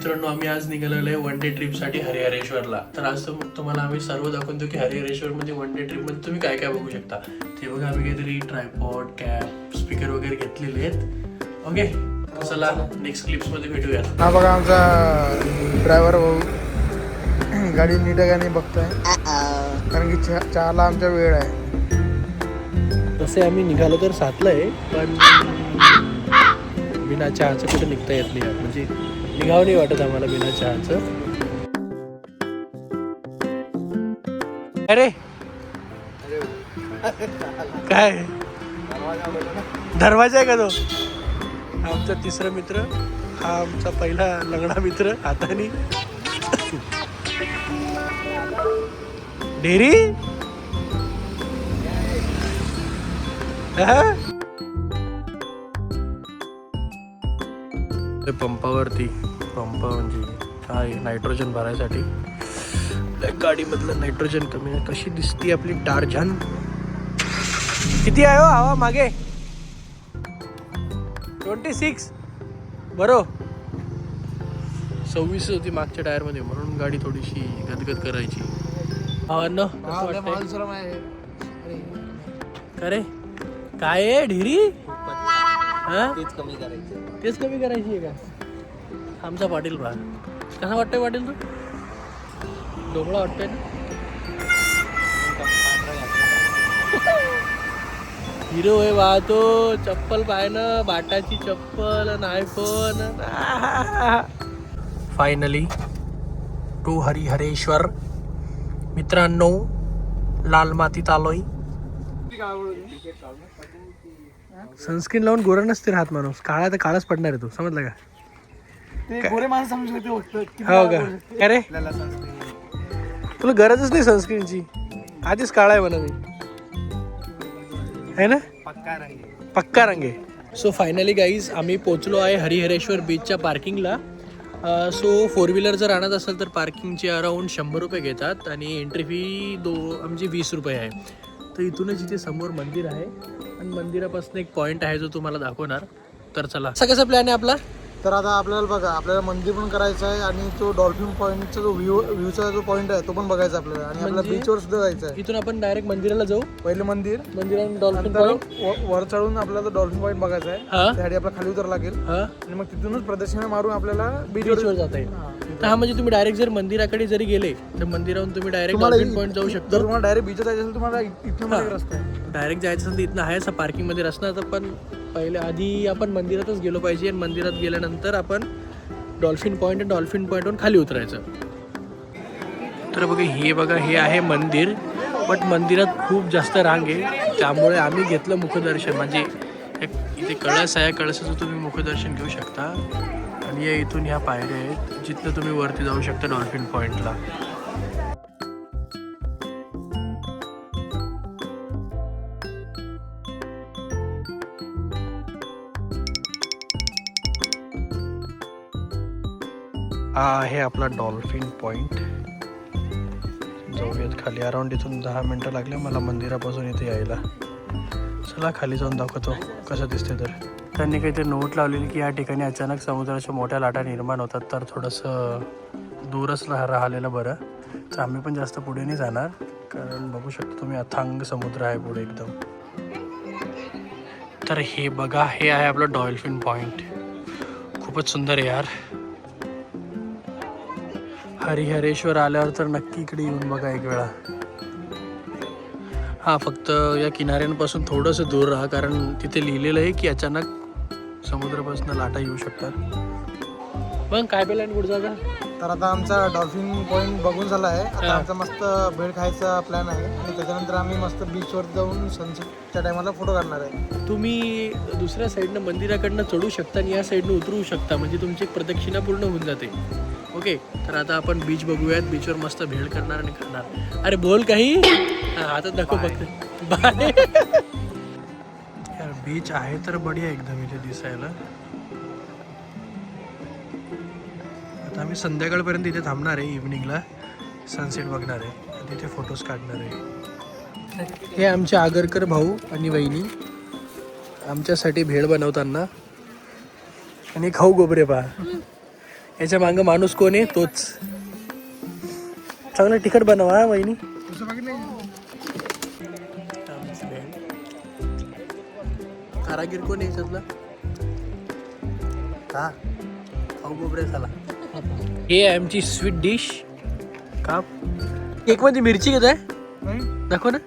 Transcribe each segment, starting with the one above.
मित्रांनो, आम्ही आज निघालेलो आहे वन डे ट्रिपसाठी हरिहरेश्वरला. तर आज तुम्हाला आम्ही सर्व दाखवतो की हरिहरेश्वर मध्ये वन डे ट्रिप मध्ये तुम्ही काय काय बघू शकता. ते बघा, आम्ही काहीतरी ट्रायपॉड, कॅप, स्पीकर वगैरे घेतलेले आहेत. ओके, चला नेक्स्ट क्लिप्स मध्ये भेटूया. हा बघा आमचा ड्रायव्हर भाऊ गाडी नीटगाने बघतोय, कारण की चहाला आमचा वेळ आहे. तसे आम्ही निघालो तर 7ला आहे, पण बिना चहाचं कुठे निघता येत नाही. म्हणजे निघावं नाही वाटत आम्हाला बिना चहाचं. अरे काय दरवाजा आहे का तो? आमचा तिसरा मित्र, हा आमचा पहिला लंगडा मित्र हाताने. डेरी पंपावरती, पंप म्हणजे काय, नायट्रोजन भरायसाठी. गाडीमधलं नायट्रोजन कमी आहे. कशी दिसती आपली टारझान. किती आहे हो हवा मागे? 26 बरो. 26 होती मागच्या टायर मध्ये, म्हणून गाडी थोडीशी गदगद करायची. करे काय आहे ढिरी? तेच कमी करायची आहे का? आमचा पाटील बा कसा वाटतंय? पाटील तू ढोकळा वाटतंय ना? हिरो आहे बा तो. चप्पल पाय ना, बाटाची चप्पल आणि आयफोन. Finally to Harihareshwar. मित्रांनो, लाल मातीत आलोय. सनस्क्रीन लावून गोरा नसते राहत माणूस, काळा तर काळाच पडणार आहे. तू समजला का? ते गोरे माणसं समजू शकते फक्त. हो का? अरे तुला गरजच नाही सनस्क्रीनची, आधीच काळा आहे म्हणा मी, है ना? पक्का रंग आहे. सो फायनली गाईज, आम्ही पोचलो आहे हरिहरेश्वर बीचच्या पार्किंगला. सो 4 व्हीलर जर आणत असेल तर पार्किंगचे अराऊंड 100 रुपये घेतात आणि एंट्री फी आमची 20 रुपये आहे. तर इथूनच इथे समोर मंदिर आहे आणि मंदिरापासून एक पॉईंट आहे जो तुम्हाला दाखवणार. तर चला, कसा प्लॅन आहे आपला? तर आता आपल्याला बघा, आपल्याला मंदिर पण करायचं आहे आणि तो डॉल्फिन पॉईंटचा जो व्ह्यूचा जो पॉईंट आहे तो पण बघायचा आपल्याला. आणि आपल्याला बीचवर सुद्धा जायचं आहे. इथून आपण डायरेक्ट मंदिराला जाऊ. पहिले मंदिरात डॉल्फिन पॉईंट, वर चढून आपल्याला डॉल्फिन पॉईंट बघायचा आहे. त्यासाठी आपल्याला खाली उतर लागेल आणि मग तिथूनच प्रदक्षिणा मारून आपल्याला बीचवर जाता येईल. हा, म्हणजे तुम्ही डायरेक्ट जर मंदिराकडे जरी गेले तर मंदिरावरून तुम्ही डायरेक्ट डॉल्फिन पॉईंट जाऊ शकता. तुम्हाला डायरेक्ट बीचवर जायचं असेल, तुम्हाला इथून रस्ता आहे. डायरेक्ट जायचं असेल तर इथनं आहे, असं पार्किंग मध्ये रस्ता. तर पण पहिले आधी आपण मंदिरातच गेलो पाहिजे आणि मंदिरात गेल्यानंतर आपण डॉल्फिन पॉईंटवरून खाली उतरायचं. तर बघा, हे आहे मंदिर. बट मंदिरात खूप जास्त रांग आहे, त्यामुळे आम्ही घेतलं मुखदर्शन. म्हणजे इथे कळस आहे, कळसाचं तुम्ही मुखदर्शन घेऊ शकता. आणि या इथून ह्या पायऱ्या आहेत जिथनं तुम्ही वरती जाऊ शकता डॉल्फिन पॉईंटला. हा आहे आपला डॉल्फिन पॉईंट. जाऊयात खाली. अराऊंड इथून 10 मिनटं लागले मला मंदिरापासून इथे यायला. चला खाली जाऊन दाखवतो कसं दिसते. तर त्यांनी काहीतरी नोट लावलेली की या ठिकाणी अचानक समुद्राच्या मोठ्या लाटा निर्माण होतात, तर थोडंसं दूरच राहिलेलं बरं. तर आम्ही पण जास्त पुढे नाही जाणार, कारण बघू शकतो तुम्ही अथांग समुद्र आहे पुढे एकदम. तर हे बघा, हे आहे आपलं डॉल्फिन पॉईंट. खूपच सुंदर आहे यार. हरिहरेश्वर आल्यावर तर नक्की इकडे येऊन बघा एक वेळा. हा, फक्त या किनाऱ्यांपासून थोडंसं दूर राहा, कारण तिथे लिहिलेलं आहे की अचानक समुद्रापासून लाटा येऊ शकतात. मग काय प्लॅन पुढचा आता? तर आता आमचा डॉल्फिन पॉईंट बघून झाला आहे. आता आमचा मस्त भेळ खायचा प्लॅन आहे आणि त्याच्यानंतर आम्ही मस्त बीचवर जाऊन सनसेटच्या टायमाला फोटो काढणार आहे. तुम्ही दुसऱ्या साईडनं मंदिराकडनं चढू शकता आणि या साईडनं उतरू शकता, म्हणजे तुमची प्रदक्षिणा पूर्ण होऊन जाते. ओके, तर आता आपण बीच बघूयात. बीचवर मस्त भेळ करणार आणि खाणार. अरे बोल काही. आता दाखव फक्त. बाय. यार बीच आहे तर बढिया एकदम इथे दिसायला. आता आम्ही संध्याकाळपर्यंत इथे थांबणार आहे. इव्हनिंगला सनसेट बघणार आहे, तिथे फोटोज काढणार आहे. हे आमचे आगरकर भाऊ आणि वहिनी आमच्यासाठी भेळ बनवताना. आणि खाऊ गोबरे पहा. याच्या मागं माणूस कोण आहे? तोच. चांगलं तिखट बनवा हा वहिनी. तुझं बघितलं कारागीर कोण आहे याच्यातला? का खाऊ गोबरे झाला. हे आहे आमची स्वीट डिश. का केक मध्ये मिरची घेत आहे? दाखव ना.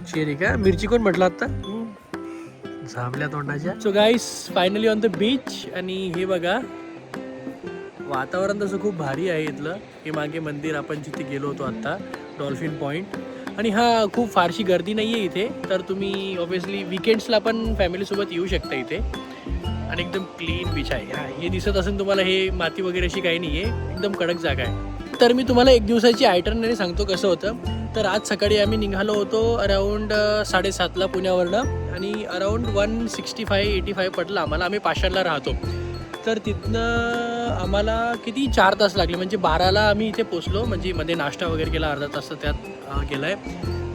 शेरी का? मिरची कोण म्हटलं आता? झाबल्या तोंडाच्या. So guys finally on the beach. आणि हे बघा वातावरण तसं खूप भारी आहे इथलं. हे मागे मंदिर आपण जिथे गेलो होतो आता, डॉल्फिन पॉईंट. आणि हा खूप फारशी गर्दी नाही आहे इथे, तर तुम्ही ऑब्व्हियसली विकेंड्सला पण फॅमिलीसोबत येऊ शकता इथे. आणि एकदम क्लीन बीच आहे. हा हे दिसत असेल तुम्हाला, हे माती वगैरे अशी काही नाही आहे, एकदम कडक जागा आहे. तर मी तुम्हाला एक दिवसाची आयटनरी सांगतो कसं होतं. तर आज सकाळी आम्ही निघालो होतो अराऊंड 7:30ला पुण्यावरनं. आणि अराऊंड 165-85 पडलं आम्हाला. आम्ही पाषाणला राहतो, तर तिथनं आम्हाला किती 4 तास लागले. म्हणजे 12ला आम्ही इथे पोचलो. म्हणजे मध्ये नाश्ता वगैरे केला, अर्धा तास त्यात गेला आहे.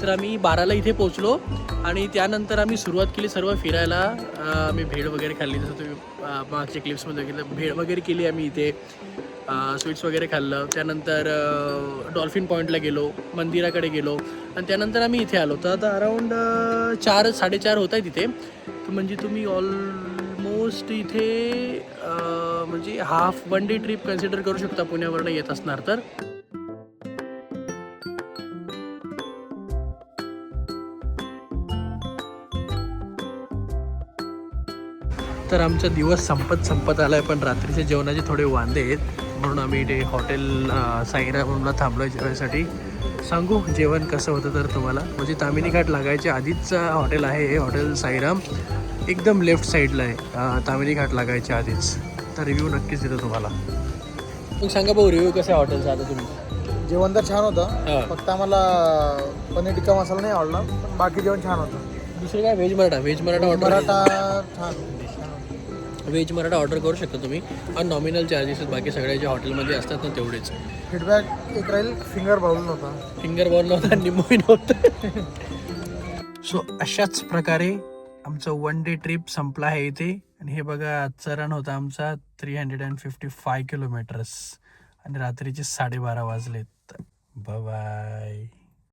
तर आम्ही 12ला इथे पोचलो. आणि त्यानंतर आम्ही सुरुवात केली सर्व फिरायला. आम्ही भेळ वगैरे खाल्ली, जसं तुम्ही मागच्या क्लिप्समध्ये बघितलं. भेळ वगैरे केली आम्ही इथे, स्वीट्स वगैरे खाल्लं. त्यानंतर डॉल्फिन पॉईंटला गेलो, मंदिराकडे गेलो. आणि त्यानंतर आम्ही इथे आलो. तर आता अराऊंड 4-4:30 होत आहे तिथे. तर म्हणजे तुम्ही ऑलमोस्ट इथे म्हणजे हाफ 1 डे ट्रिप कन्सिडर करू शकता पुण्यावरनं येत असणार तर. तर आमचा दिवस संपत आला आहे, पण रात्रीच्या जेवणाचे थोडे वांदे आहेत. म्हणून आम्ही इथे हॉटेल साईरामला थांबलो आहे जेवणासाठी. सांगू जेवण कसं होतं तर तुम्हाला. म्हणजे तामिनी घाट लागायच्या आधीच हॉटेल आहे हे हॉटेल साईराम. एकदम लेफ्ट साईडला आहे, तामिनी घाट लागायच्या आधीच. तर रिव्ह्यू नक्कीच देतो तुम्हाला. मग सांगा भाऊ रिव्ह्यू कसं आहे हॉटेलचा आता तुम्ही? जेवण तर छान होतं, फक्त आम्हाला पनीर टिक्का मसाला नाही आवडला, पण बाकी जेवण छान होतं. दुसरं काय? व्हेज मराठा छान. व्हेज मराठा ऑर्डर करू शकता तुम्ही. आणि नॉमिनल चार्जेस आहेत, बाकी सगळ्या जे हॉटेलमध्ये असतात ना तेवढेच. फीडबॅक एक राहील, फिंगर बाउल नव्हता. फिंगर बॉल नव्हता, निंबूही नव्हतं. सो अशाच प्रकारे आमचं 1 डे ट्रिप संपला आहे इथे. आणि हे बघा आजचा रन होता आमचा 355 किलोमीटर्स. आणि रात्रीचे 12:30 वाजलेत. Bye bye.